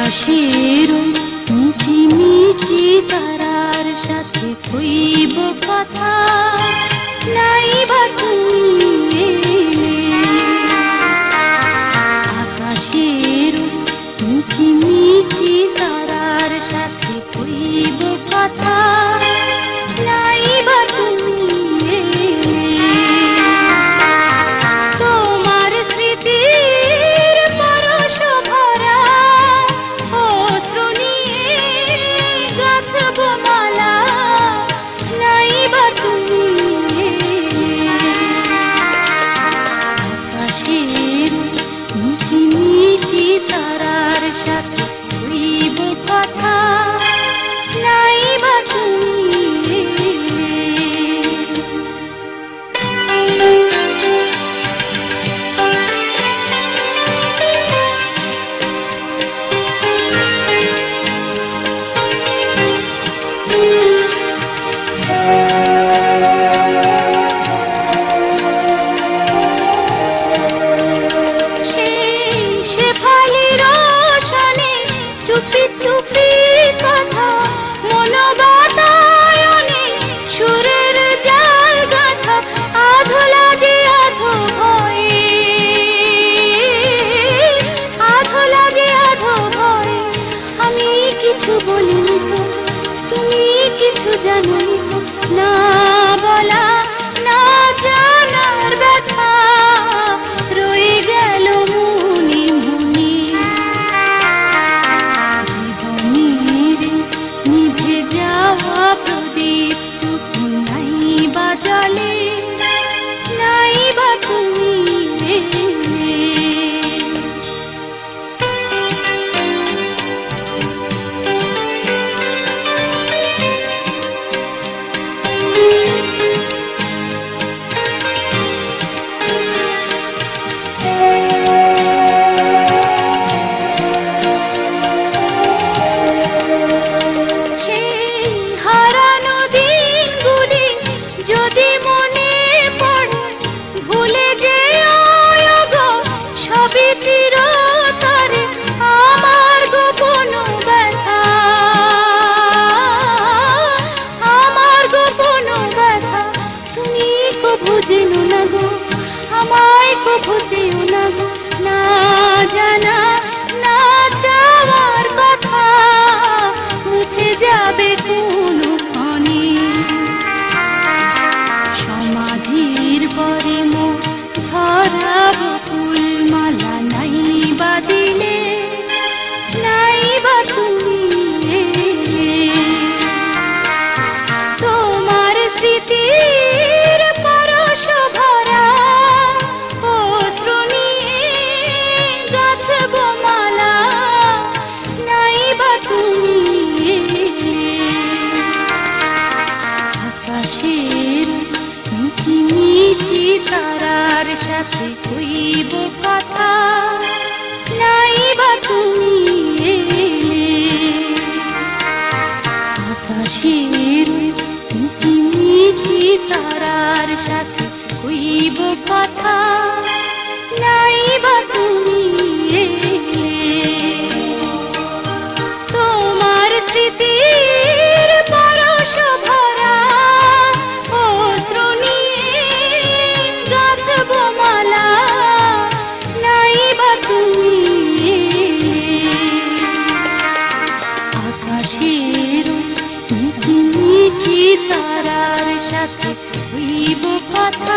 আকাশের মিটি মিটি তারার সাথে কইব কথা, নাই বা তুমি আকাশের মিটি মিটি তারার সাথে কইব কথা, নাই বা তুমি তোমার স্মৃতির পরশ ভরা অশ্রু নিয়ে গাঁথব মালা, নাই বা তুমি আকাশের মিটি মিটি তারার সাথে কইব কথা, নাই বা তুমি চুপি চুপি কথা মন বাতায়নে সুরের জাল গাথা, আধলা যে আধো ভয়ে, আধলা যে আধো ভয়ে, আমি কিছু বলিনি তো তুমি কিছু জানোনি তো, না বলা না জানার ব্যথা রয়ে গেল মনে মনে, নিভে যাওয়া প্রদীপ টুকু নাই বা জলে, নাই বা তুমি যদি মনে পড়ে ভুলে যেও গো সবই চিরতরে, আমার গোপন ব্যথা, আমার গোপন ব্যথা তুমি কভু জেনো না গো, আমায় কভু যেও না গো, না জানা না চাওয়ার কথা মুছে যাবে কোনো ক্ষণে, সমাধির পরে মুখ ঝরাবো ফুলমালা, নাই বা দিলে, নাই বা তুমি তোমার স্মৃতির পরশ ভরা অশ্রু নিয়ে গাঁথব মালা, নাই বা তুমি আকাশের মিটি মিটি তারার সাথে কইব কথা, নাই বা তুমি আকাশের মিটি মিটি তারার সাথে কইব কথা, নাই বা তুমি তোমার স্মৃতির পরশ ভরা অশ্রু নিয়ে গাঁথব মালা, নাই বা তুমি আকাশের মিটি মিটি তারার সাথে কইব কথা।